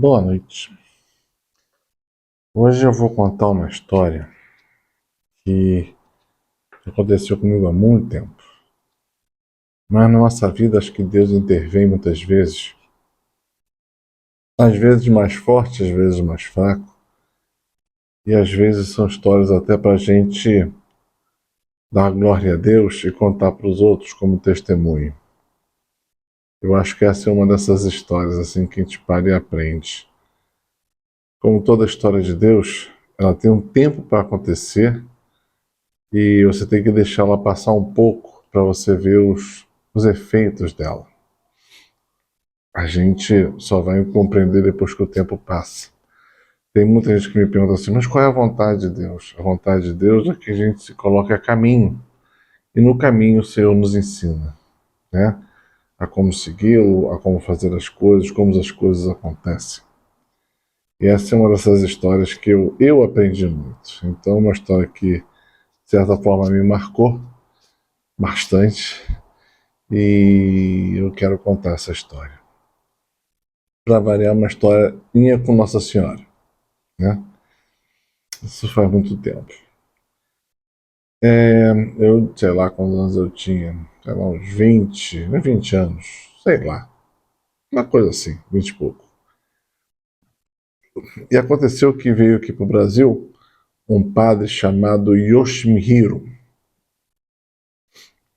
Boa noite. Hoje eu vou contar uma história que aconteceu comigo há muito tempo. Mas na nossa vida acho que Deus intervém muitas vezes. Às vezes mais forte, às vezes mais fraco. E às vezes são histórias até para a gente dar glória a Deus e contar para os outros como testemunho. Eu acho que essa é uma dessas histórias assim que a gente para e aprende. Como toda história de Deus, ela tem um tempo para acontecer e você tem que deixar ela passar um pouco para você ver os efeitos dela. A gente só vai compreender depois que o tempo passa. Tem muita gente que me pergunta assim, mas qual é a vontade de Deus? A vontade de Deus é que a gente se coloque a caminho. E no caminho o Senhor nos ensina, né? A como segui-lo, a como fazer as coisas, como as coisas acontecem. E essa é uma dessas histórias que eu aprendi muito. Então, uma história que, de certa forma, me marcou bastante. E eu quero contar essa história. Para variar, uma história minha com Nossa Senhora, né? Isso faz muito tempo. Eu, sei lá quantos anos eu tinha, sei lá, uns 20, não é 20 anos, sei lá, uma coisa assim, 20 e pouco. E aconteceu que veio aqui para o Brasil um padre chamado Yoshihiro.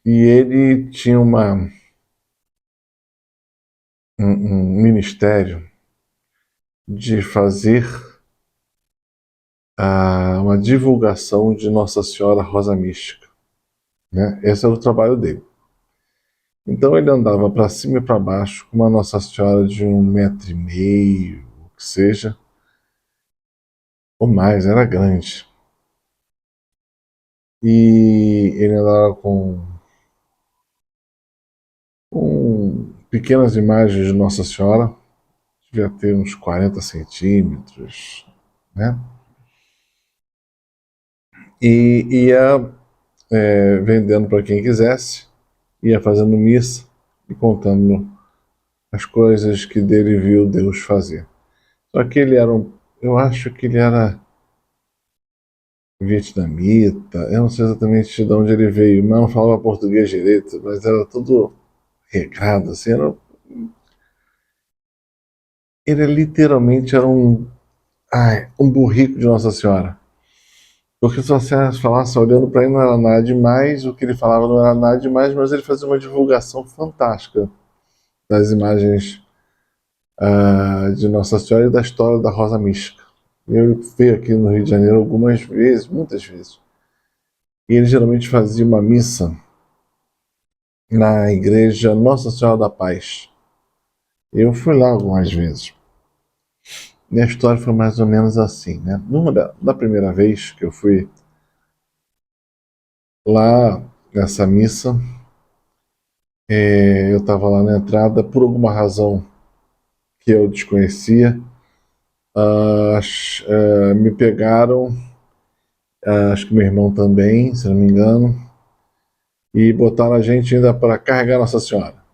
E ele tinha um ministério de fazer uma divulgação de Nossa Senhora Rosa Mística, né? Esse era o trabalho dele. Então ele andava para cima e para baixo com uma Nossa Senhora de 1,5 m, o que seja, ou mais, era grande. E ele andava com pequenas imagens de Nossa Senhora, devia ter uns 40 centímetros, né? E ia vendendo para quem quisesse, ia fazendo missa e contando as coisas que dele viu Deus fazer. Só que ele era eu acho que ele era vietnamita, eu não sei exatamente de onde ele veio, mas não falava português direito, mas era tudo regrado, assim, ele literalmente era um burrico de Nossa Senhora. Porque se você falasse olhando para ele não era nada demais, o que ele falava não era nada demais, mas ele fazia uma divulgação fantástica das imagens de Nossa Senhora e da história da Rosa Mística. Eu fui aqui no Rio de Janeiro algumas vezes, muitas vezes. E ele geralmente fazia uma missa na igreja Nossa Senhora da Paz. Eu fui lá algumas vezes. E a história foi mais ou menos assim, né? Da primeira vez que eu fui lá nessa missa, eu estava lá na entrada, por alguma razão que eu desconhecia, me pegaram, acho que meu irmão também, se não me engano, e botaram a gente ainda para carregar Nossa Senhora.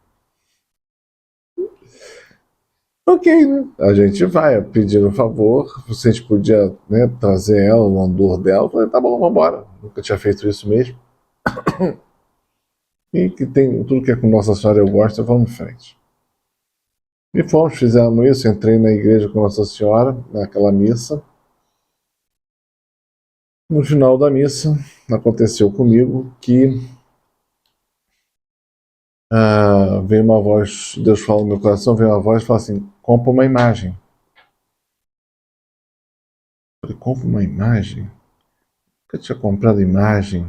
Ok, né? A gente vai pedir um favor, se a gente podia, né, trazer ela, o andor dela. Eu falei, tá bom, vamos embora. Nunca tinha feito isso mesmo. E que tem tudo que é com Nossa Senhora eu gosto, vamos em frente. E fomos, fizemos isso, entrei na igreja com Nossa Senhora, naquela missa. No final da missa, aconteceu comigo que veio uma voz, Deus falou no meu coração, veio uma voz e falou assim, compra uma imagem. Eu falei, compra uma imagem? Eu tinha comprado imagem,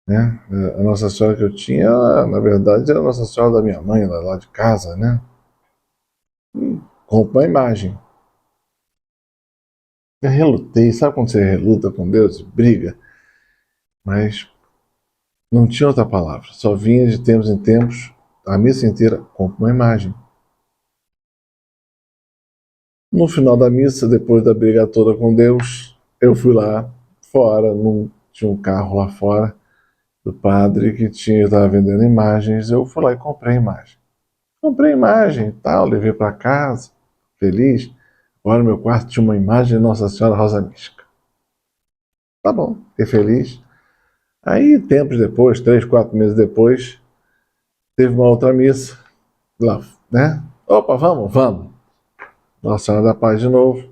né? A Nossa Senhora que eu tinha, na verdade, era a Nossa Senhora da minha mãe, lá de casa, né? Compra uma imagem. Eu relutei, sabe quando você reluta com Deus, briga? Mas não tinha outra palavra, só vinha de tempos em tempos, a missa inteira, compra uma imagem. No final da missa, depois da briga toda com Deus, eu fui lá fora, tinha um carro lá fora do padre que estava vendendo imagens, eu fui lá e comprei a imagem. Comprei a imagem e tal, levei para casa, feliz. Agora no meu quarto tinha uma imagem de Nossa Senhora Rosa Mística. Tá bom, fiquei feliz. Aí, tempos depois, 3, 4 meses depois, teve uma outra missa lá, né? Opa, vamos, vamos. Nossa Senhora da Paz de novo.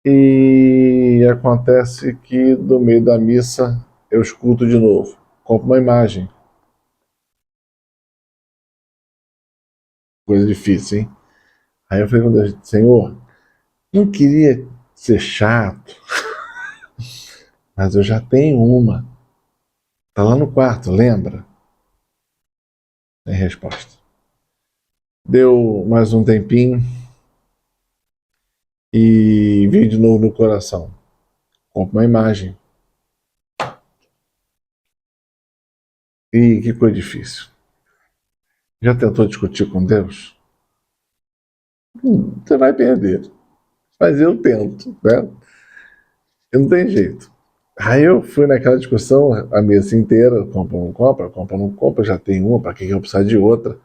E acontece que no meio da missa eu escuto de novo. Compro uma imagem. Coisa difícil, hein? Aí eu falei com Deus, Senhor, não queria ser chato, mas eu já tenho uma. Tá lá no quarto, lembra? Sem resposta. Deu mais um tempinho e veio de novo no coração. Compro uma imagem. E que coisa difícil. Já tentou discutir com Deus? Você vai perder. Mas eu tento, né? Não tem jeito. Aí eu fui naquela discussão a mesa inteira, compra, não compra, já tem uma, para que eu precisar de outra?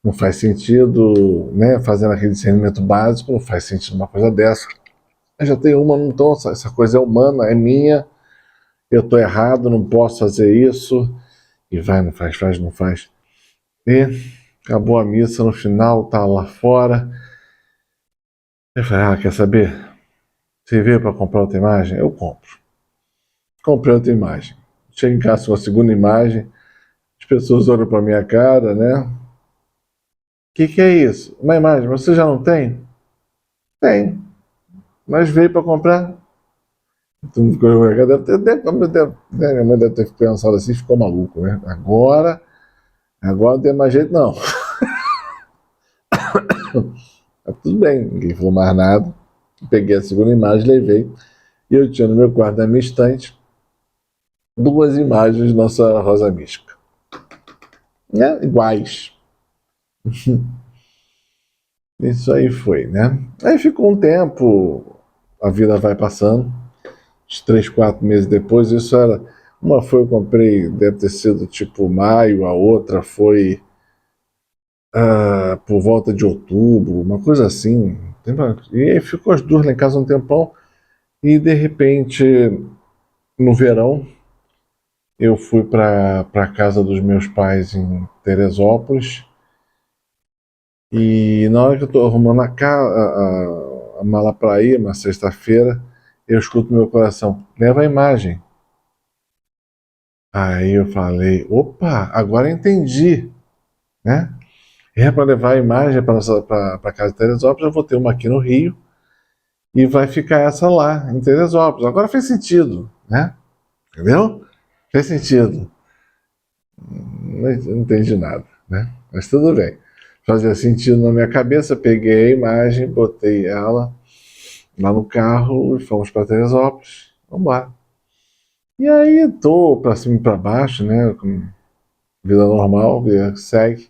Não faz sentido, né? Fazendo aquele discernimento básico, não faz sentido uma coisa dessa. Eu já tenho uma, não tô, essa coisa é humana, é minha, eu estou errado, não posso fazer isso. E vai, não faz, não faz. E acabou a missa, no final, tá lá fora. Eu falei, quer saber? Você veio para comprar outra imagem? Eu compro. Comprei outra imagem. Chego em casa com a segunda imagem, as pessoas olham para minha cara, né? O que é isso? Uma imagem, você já não tem? Tem, mas veio para comprar. Então, minha mãe deve ter pensado assim, ficou maluco, né? Agora não tem mais jeito, não. Mas tudo bem, ninguém falou mais nada. Peguei a segunda imagem, levei. E eu tinha no meu quarto, na minha estante, duas imagens de Nossa Rosa Mística. Né? Iguais. Isso aí foi, né? Aí ficou um tempo, a vida vai passando, uns 3, 4 meses depois, isso era. Uma foi eu comprei, deve ter sido tipo maio, a outra foi por volta de outubro, uma coisa assim. E aí ficou as duas lá em casa um tempão, e de repente, no verão, eu fui para a casa dos meus pais em Teresópolis. E na hora que eu estou arrumando a mala para ir, uma sexta-feira, eu escuto no meu coração, leva a imagem. Aí eu falei, opa, agora entendi, né? É para levar a imagem para a casa de Teresópolis, eu vou ter uma aqui no Rio e vai ficar essa lá, em Teresópolis. Agora fez sentido, né? Entendeu? Fez sentido. Não entendi nada, né? Mas tudo bem. Fazia sentido na minha cabeça, peguei a imagem, botei ela lá no carro e fomos para Teresópolis. Vamos lá. E aí tô para cima e para baixo, né? Com vida normal, vida que segue.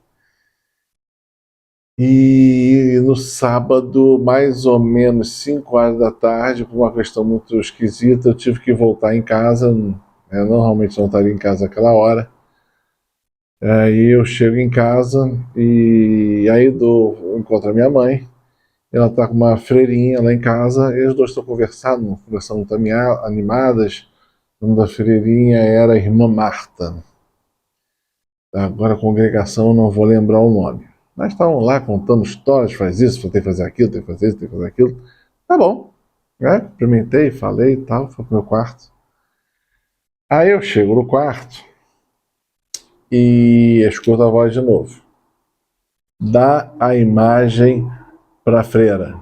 E no sábado, mais ou menos 5 horas da tarde, por uma questão muito esquisita, eu tive que voltar em casa. Eu normalmente não estaria em casa naquela hora. Aí eu chego em casa e aí encontro a minha mãe. Ela está com uma freirinha lá em casa e os dois estão conversando muito animadas. O nome da freirinha era a Irmã Marta. Agora a congregação não vou lembrar o nome. Mas estavam lá contando histórias, faz isso, tem que fazer aquilo, tem que fazer isso, tem que fazer aquilo. Tá bom. Né? Cumprimentei, falei e tal, fui pro meu quarto. Aí eu chego no quarto e escuto a voz de novo. Dá a imagem pra freira.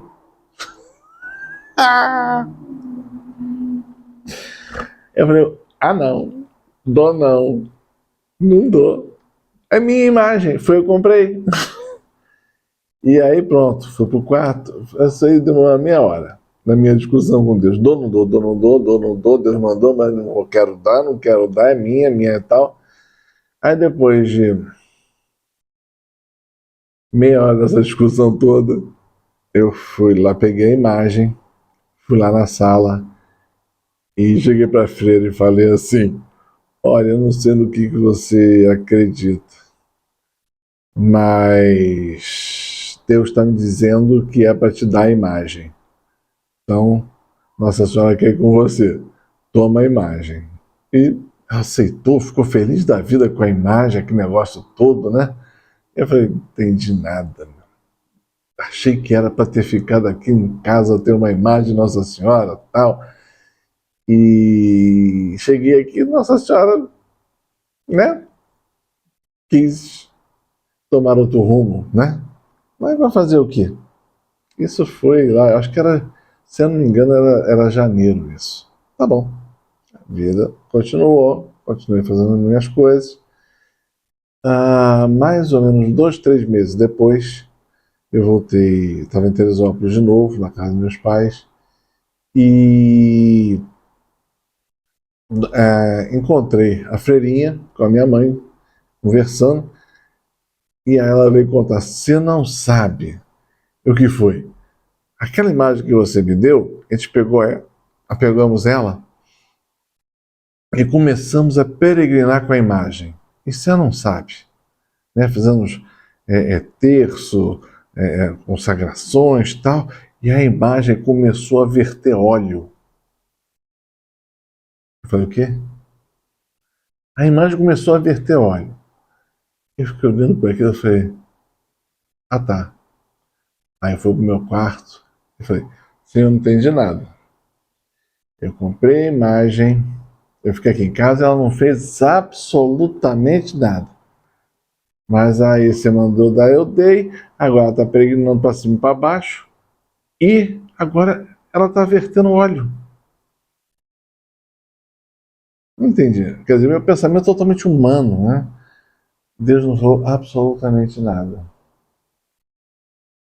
Ah! Eu falei, não, dou não dou. É minha imagem, foi eu comprei. E aí pronto, fui pro quarto, isso aí demorou meia hora. Na minha discussão com Deus, dou, não dou, dou, não dou, dou, não dou, Deus mandou, mas não quero dar, não quero dar, é minha e tal. Aí depois de meia hora dessa discussão toda, eu fui lá, peguei a imagem, fui lá na sala e cheguei para a freira e falei assim: olha, eu não sei no que você acredita, mas Deus está me dizendo que é para te dar a imagem. Então, Nossa Senhora quer ir com você. Toma a imagem. E aceitou, ficou feliz da vida com a imagem, aquele negócio todo, né? Eu falei, não entendi nada. Achei que era para ter ficado aqui em casa, ter uma imagem de Nossa Senhora, tal. E cheguei aqui, Nossa Senhora, né? Quis tomar outro rumo, né? Mas vai fazer o quê? Isso foi lá, acho que era, se eu não me engano, era janeiro isso. Tá bom. A vida continuou, continuei fazendo as minhas coisas. Mais ou menos 2, 3 meses depois, eu voltei, estava em Teresópolis de novo, na casa dos meus pais, e encontrei a freirinha com a minha mãe, conversando, e aí ela veio contar, você não sabe o que foi? Aquela imagem que você me deu, a gente pegamos ela e começamos a peregrinar com a imagem. E você não sabe, né? Fizemos terço, consagrações e tal, e a imagem começou a verter óleo. Eu falei, o quê? A imagem começou a verter óleo. Eu fiquei olhando para aquilo e falei, ah tá. Aí eu fui pro meu quarto e falei, sim, eu não entendi nada. Eu comprei a imagem, eu fiquei aqui em casa e ela não fez absolutamente nada. Mas aí você mandou dar, eu dei, agora ela está peregrinando para cima e para baixo, e agora ela está vertendo óleo. Não entendi. Quer dizer, meu pensamento é totalmente humano, né? Deus não falou absolutamente nada.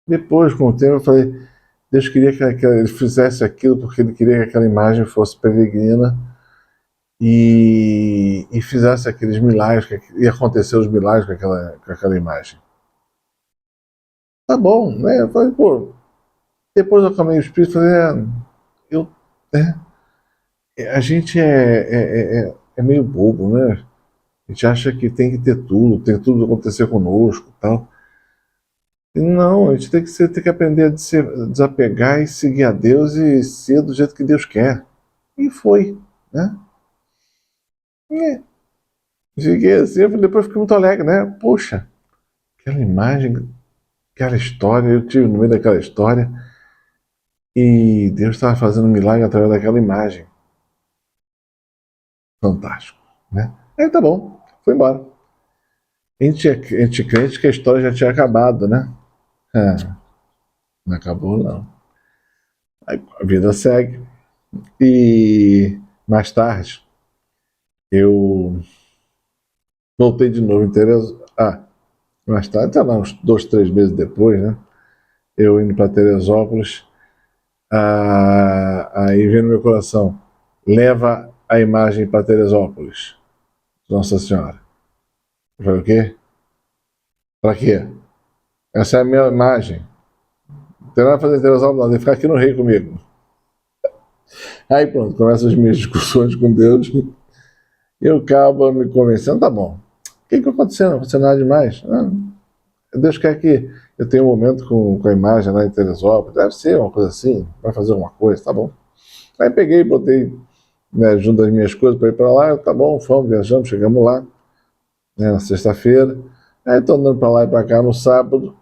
Depois, com o tempo, eu falei, Deus queria que ele fizesse aquilo porque ele queria que aquela imagem fosse peregrina e fizesse aqueles milagres, que ia acontecer os milagres com aquela imagem. Tá bom, né? Eu falei, pô, depois eu acalmei o espírito, falei, eu, né? A gente é meio bobo, né? A gente acha que tem que ter tudo, tem tudo acontecer conosco, tal. E não, a gente tem que aprender a desapegar e seguir a Deus e ser do jeito que Deus quer. E foi, né? E cheguei assim, depois fiquei muito alegre, né? Poxa, aquela imagem, aquela história, eu tive no meio daquela história e Deus estava fazendo um milagre através daquela imagem. Fantástico, né? Aí tá bom, foi embora. A gente crente que a história já tinha acabado, né? Não acabou não. Aí a vida segue. E mais tarde, eu voltei de novo em Teresópolis. Mais tarde, sei lá, uns 2, 3 meses depois, né? Eu indo para Teresópolis, aí vem no meu coração, leva a imagem para Teresópolis, Nossa Senhora. Eu falei, o quê? Para quê? Essa é a minha imagem. Não tem nada a fazer em Teresópolis, não, tem que ficar aqui no Rio comigo. Aí pronto, começam as minhas discussões com Deus, e eu acabo me convencendo, tá bom. O que aconteceu? Não aconteceu nada demais. Deus quer que eu tenha um momento com a imagem lá em Teresópolis, deve ser uma coisa assim, vai fazer alguma coisa, tá bom. Aí peguei, botei, né, junto as minhas coisas para ir para lá, tá bom, fomos, viajamos, chegamos lá, né, na sexta-feira. Aí estou andando para lá e para cá no sábado,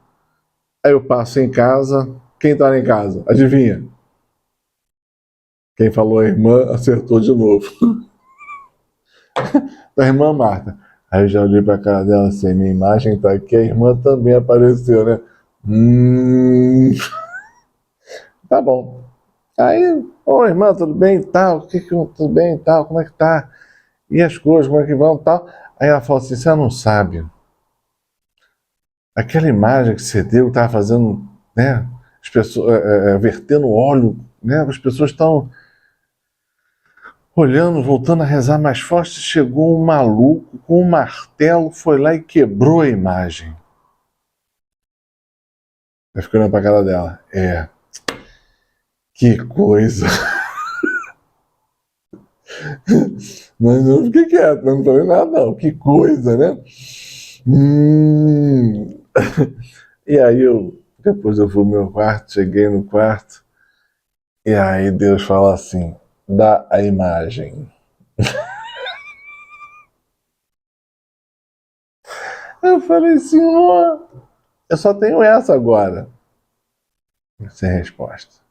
aí eu passo em casa, quem está lá em casa? Adivinha? Quem falou a irmã acertou de novo. Da irmã Marta. Aí eu já olhei para a cara dela assim, minha imagem está aqui, a irmã também apareceu, né? Tá bom. Aí, ô irmã, tudo bem e tal? Tudo bem e tal? Como é que tá? E as coisas, como é que vão e tal? Aí ela falou assim, você não sabe. Aquela imagem que você deu, estava fazendo, né? As pessoas, vertendo óleo, né? As pessoas estão olhando, voltando a rezar mais forte. Chegou um maluco com um martelo, foi lá e quebrou a imagem. Eu fiquei olhando pra cara dela. Que coisa. Mas eu fiquei quieto, não falei nada, não. Que coisa, né? E aí depois eu fui ao meu quarto, cheguei no quarto, e aí Deus fala assim, dá a imagem. Eu falei, Senhor, eu só tenho essa agora. Sem resposta.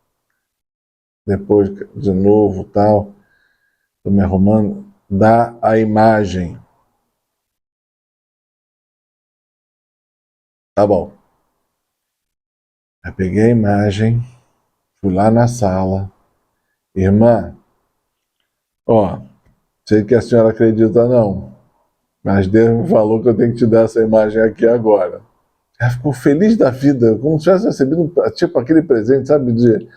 Depois, de novo, tal, tô me arrumando, dá a imagem. Tá bom. Eu peguei a imagem, fui lá na sala. Irmã, ó, sei que a senhora acredita não, mas Deus me falou que eu tenho que te dar essa imagem aqui agora. Ela ficou feliz da vida, como se tivesse recebido tipo aquele presente, sabe, de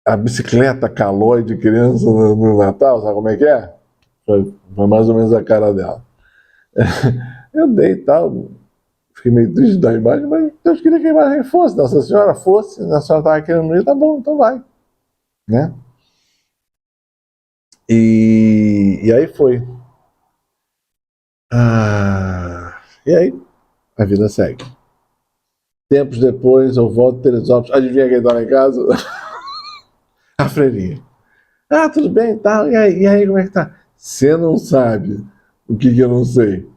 a bicicleta calói de criança no Natal, sabe como é que é? Foi mais ou menos a cara dela. Eu dei e tal, fiquei meio triste da imagem, mas Deus queria que a imagem fosse. Nossa Senhora fosse, a senhora estava querendo ir, tá bom, então vai. Né? E aí foi. E aí, a vida segue. Tempos depois, eu volto a Teresópolis. Adivinha quem tá lá em casa? A freirinha. Ah, tudo bem e tal. E aí, como é que tá? Você não sabe o que eu não sei.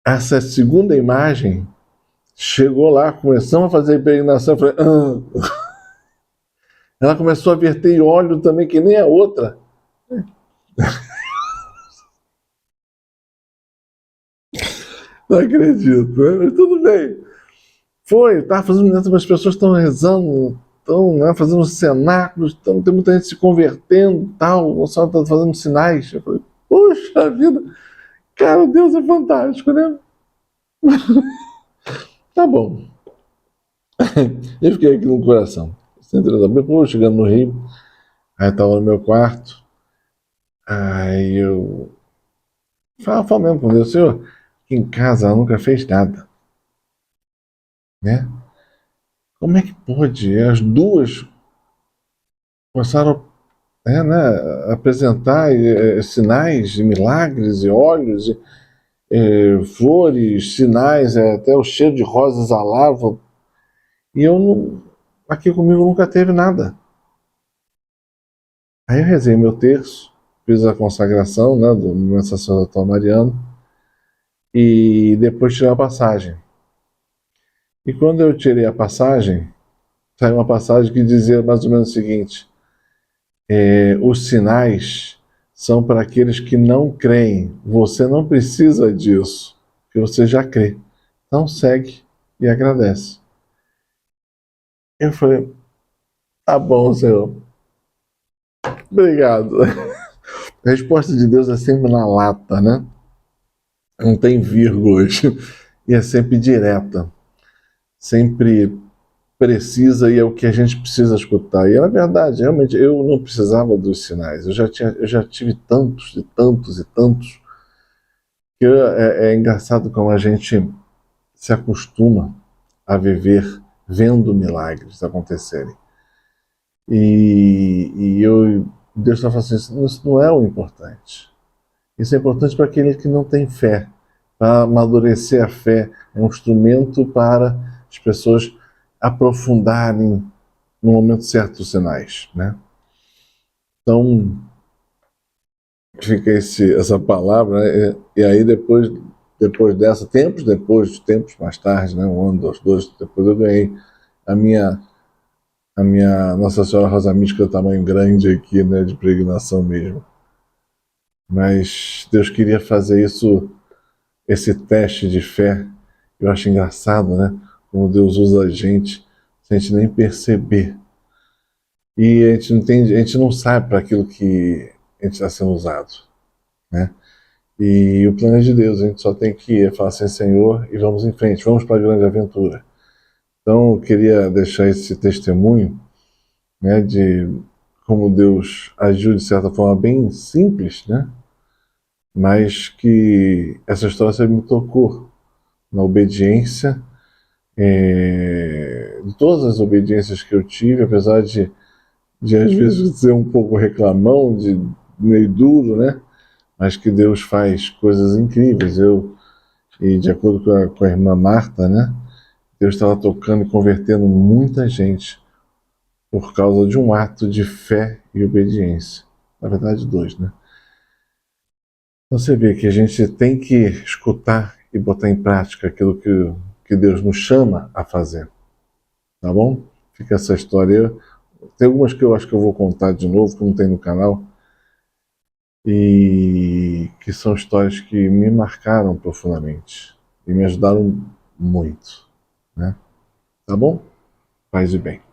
Essa segunda imagem chegou lá, começamos a fazer a peregrinação. Eu falei, Ela começou a verter óleo também, que nem a outra. Não acredito, né? Mas tudo bem. Foi, estava fazendo, as pessoas estão rezando, estão, né, fazendo cenáculos, tem muita gente se convertendo, tal, o pessoal está fazendo sinais. Eu falei, puxa vida, cara, Deus é fantástico, né? Tá bom. Eu fiquei aqui no coração. Depois, chegando no Rio, aí estava no meu quarto, aí eu falava mesmo com Deus, Senhor, aqui em casa ela nunca fez nada, né? Como é que pode? As duas começaram né, apresentar sinais de milagres e olhos, flores, sinais, até o cheiro de rosas alava. E eu não, aqui comigo nunca teve nada. Aí eu rezei meu terço, fiz a consagração né, do meu sacerdotal mariano e depois tirei a passagem. E quando eu tirei a passagem, saiu uma passagem que dizia mais ou menos o seguinte: os sinais são para aqueles que não creem. Você não precisa disso, porque você já crê. Então segue e agradece. Eu falei, tá bom, Senhor. Obrigado. A resposta de Deus é sempre na lata, né? Não tem vírgulas. E é sempre direta. Sempre precisa e é o que a gente precisa escutar. E é verdade, realmente, eu não precisava dos sinais. Eu já tive tantos e tantos e tantos que é engraçado como a gente se acostuma a viver vendo milagres acontecerem. Deus está falando assim, isso não é o importante. Isso é importante para aquele que não tem fé, para amadurecer a fé. É um instrumento para as pessoas aprofundarem no momento certo os sinais, né? Então, fica essa palavra, né? E aí depois dessa, tempos mais tarde, né? Um ano, dois, depois eu ganhei a minha Nossa Senhora Rosa Mística tamanho grande aqui, né? De pregnação mesmo. Mas Deus queria fazer esse teste de fé. Eu acho engraçado, né? Como Deus usa a gente sem a gente nem perceber. E a gente não entende, a gente não sabe para aquilo que a gente está sendo usado, né? E o plano é de Deus, a gente só tem que falar assim, Senhor, e vamos em frente, vamos para a grande aventura. Então, eu queria deixar esse testemunho, né, de como Deus agiu de certa forma bem simples, né? Mas que essa história sempre me tocou na obediência, de todas as obediências que eu tive, apesar de às vezes ser um pouco reclamão, de meio duro, né? mas que Deus faz coisas incríveis. E de acordo com a irmã Marta, né, Deus estava tocando e convertendo muita gente por causa de um ato de fé e obediência. Na verdade, dois, né? Então você vê que a gente tem que escutar e botar em prática aquilo que Deus nos chama a fazer. Tá bom? Fica essa história. Tem algumas que eu acho que eu vou contar de novo, que não tem no canal, e que são histórias que me marcaram profundamente e me ajudaram muito, né? Tá bom? Paz e bem.